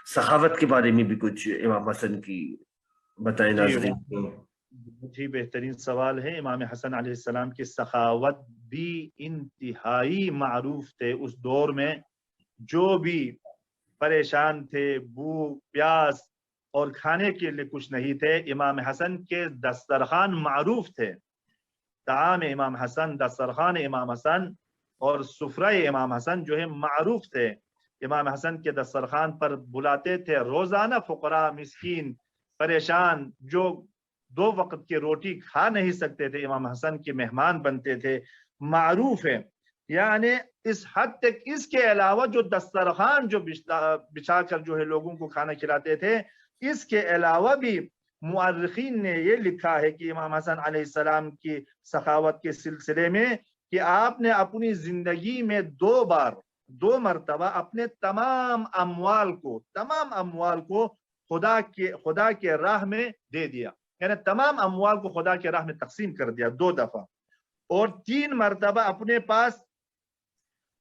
سخاوت کے بارے میں بھی کچھ امام حسن کی بتائیں جی ناظرین کو۔ بہت ہی بہترین سوال ہے۔ امام حسن علیہ السلام کی سخاوت بھی انتہائی معروف تھے اس دور میں۔ جو بھی پریشان تھے، بھوک پیاس اور کھانے کے لیے کچھ نہیں تھے، امام حسن کے دسترخوان معروف تھے۔ طعام امام حسن، دسترخوان امام حسن اور سفرہ امام حسن جو ہے معروف تھے۔ امام حسن کے دسترخوان پر بلاتے تھے روزانہ فقراء، مسکین، پریشان، جو 2 وقت کی روٹی کھا نہیں سکتے تھے، امام حسن کے مہمان بنتے تھے، معروف ہے۔ یعنی اس حد تک، اس کے علاوہ جو دسترخوان جو بچھا کر جو ہے لوگوں کو کھانا کھلاتے تھے، اس کے علاوہ بھی مؤرخین نے یہ لکھا ہے کہ امام حسن علیہ السلام کی سخاوت کے سلسلے میں کہ آپ نے اپنی زندگی میں 2 مرتبہ اپنے تمام اموال کو خدا کے راہ میں دے دیا، یعنی تمام اموال کو خدا کے راہ میں تقسیم کر دیا 2 دفعہ، اور 3 مرتبہ اپنے پاس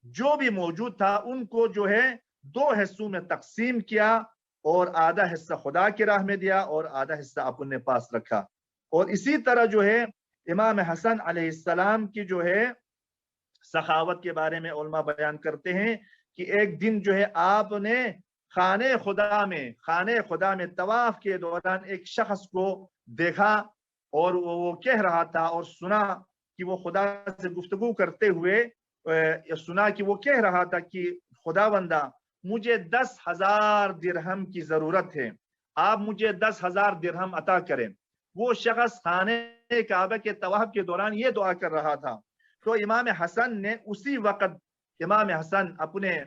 جو بھی موجود تھا ان کو جو ہے 2 حصوں میں تقسیم کیا، اور آدھا حصہ خدا کی راہ میں دیا اور آدھا حصہ اپنے پاس رکھا۔ اور اسی طرح جو ہے امام حسن علیہ السلام کی جو ہے سخاوت کے بارے میں علماء بیان کرتے ہیں کہ ایک دن جو ہے آپ نے خانہ خدا میں طواف کے دوران ایک شخص کو دیکھا، اور وہ کہہ رہا تھا اور سنا کہ وہ خدا سے گفتگو کرتے ہوئے سنا کہ وہ کہہ رہا تھا کہ خدا بندہ، مجھے 10,000 درہم کی ضرورت ہے، آپ مجھے 10,000 درہم عطا کریں۔ وہ شخص خانہ کعبہ کے طواف کے دوران یہ دعا کر رہا تھا، تو امام حسن نے اسی وقت، امام حسن اپنے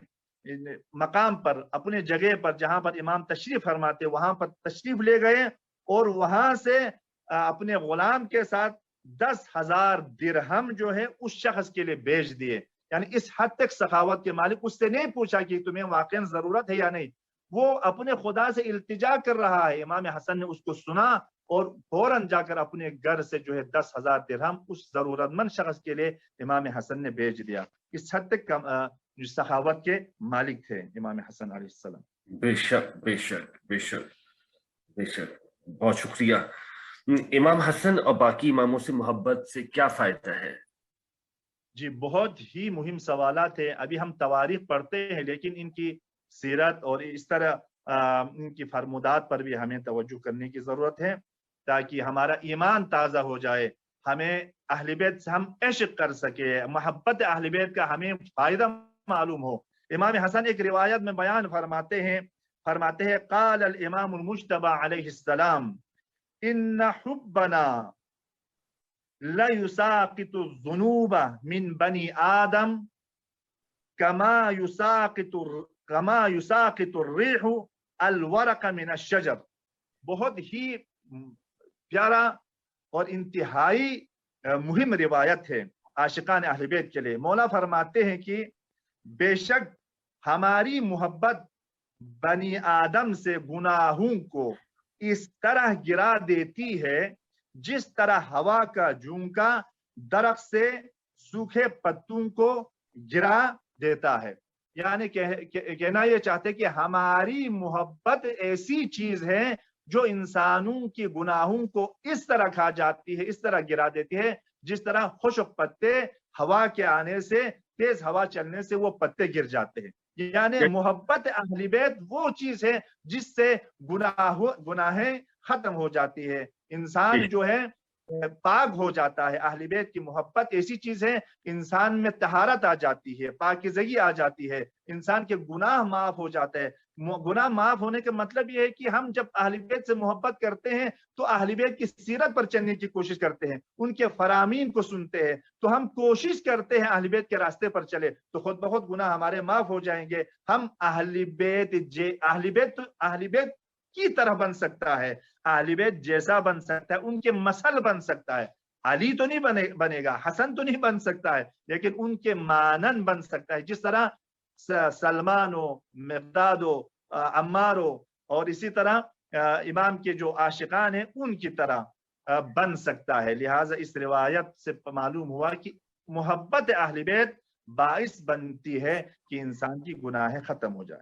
مقام پر، اپنے جگہ پر جہاں پر امام تشریف فرماتے وہاں پر تشریف لے گئے، اور وہاں سے اپنے غلام کے ساتھ 10,000 درہم جو ہے اس شخص کے لیے بھیج دیے۔ یعنی اس حد تک سخاوت کے مالک، اس سے نہیں پوچھا کہ تمہیں واقعا ضرورت ہے یا نہیں، وہ اپنے خدا سے التجا کر رہا ہے۔ امام حسن نے اس کو سنا اور فوراً جا کر اپنے گھر سے جو ہے 10,000 درہم اس ضرورت مند شخص کے لیے امام حسن نے بھیج دیا۔ اس حد تک سخاوت کے مالک تھے امام حسن علیہ السلام۔ بے شک بے شک بے شک بے شک، بہت شکریہ۔ امام حسن اور باقی اماموں سے محبت سے کیا فائدہ ہے؟ جی بہت ہی مہم سوالات ہیں۔ ابھی ہم تواریخ پڑھتے ہیں، لیکن ان کی سیرت اور اس طرح ان کی فرمودات پر بھی ہمیں توجہ کرنے کی ضرورت ہے، تاکہ ہمارا ایمان تازہ ہو جائے، ہمیں اہل بیت سے ہم عشق کر سکے، محبت اہل بیت کا ہمیں فائدہ معلوم ہو۔ امام حسن ایک روایت میں بیان فرماتے ہیں قال الامام المجتبی علیہ السلام ان حبنا لا يساقط الذنوب من بني آدم كما يساقط الريح الورق من الشجر۔ بہت ہی پیارا اور انتہائی مہم روایت ہے عاشقان اہل بیت کے لیے۔ مولا فرماتے ہیں کہ بے شک ہماری محبت بنی آدم سے گناہوں کو اس طرح گرا دیتی ہے جس طرح ہوا کا جھونکا درخت سے سوکھے پتوں کو گرا دیتا ہے۔ یعنی کہنا یہ چاہتے کہ ہماری محبت ایسی چیز ہے جو انسانوں کی گناہوں کو اس طرح کھا جاتی ہے، اس طرح گرا دیتی ہے، جس طرح خشک پتے ہوا کے آنے سے، تیز ہوا چلنے سے وہ پتے گر جاتے ہیں۔ یعنی محبت اہل بیت وہ چیز ہے جس سے گناہیں ختم ہو جاتی ہے، انسان جو ہے پاک ہو جاتا ہے۔ اہل بیت کی محبت ایسی چیز ہے، انسان میں طہارت آ جاتی ہے، پاکیزگی آ جاتی ہے، انسان کے گناہ معاف ہو جاتے ہیں۔ گناہ معاف ہونے کا مطلب یہ ہے کہ ہم جب اہل بیت سے محبت کرتے ہیں تو اہل بیت کی سیرت پر چلنے کی کوشش کرتے ہیں، ان کے فرامین کو سنتے ہیں، تو ہم کوشش کرتے ہیں اہل بیت کے راستے پر چلے تو خود بخود گناہ ہمارے معاف ہو جائیں گے۔ ہم اہل بیت کی طرح بن سکتا ہے، اہل بیت جیسا بن سکتا ہے، ان کے مثل بن سکتا ہے۔ علی تو نہیں بنے گا، حسن تو نہیں بن سکتا ہے، لیکن ان کے مانن بن سکتا ہے، جس طرح سلمان و مقداد و عمار اور اسی طرح امام کے جو عاشقان ہیں ان کی طرح بن سکتا ہے۔ لہٰذا اس روایت سے معلوم ہوا کہ محبت اہل بیت باعث بنتی ہے کہ انسان کی گناہیں ختم ہو جائے۔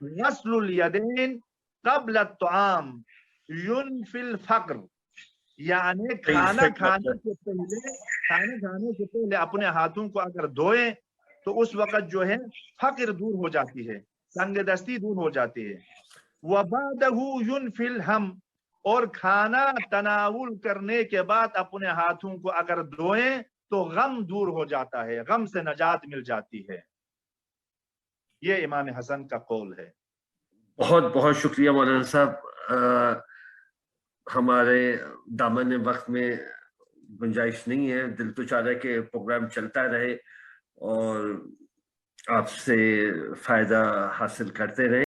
غسل الیدین قبل الطعام ينفی الفقر، یعنی کھانا کھانے سے پہلے اپنے ہاتھوں کو اگر دھوئیں تو اس وقت جو ہے فقر دور ہو جاتی ہے، تنگ دستی دور ہو جاتی ہے۔ وَبَعْدَهُ يُنْفِي الْهَمْ، اور کھانا تناول کرنے کے بعد اپنے ہاتھوں کو اگر دھوئیں تو غم دور ہو جاتا ہے، غم سے نجات مل جاتی ہے۔ یہ امام حسن کا قول ہے۔ بہت بہت شکریہ مولانا صاحب، ہمارے دامن وقت میں گنجائش نہیں ہے، دل تو چاہ رہا ہے کہ پروگرام چلتا رہے اور آپ سے فائدہ حاصل کرتے رہے۔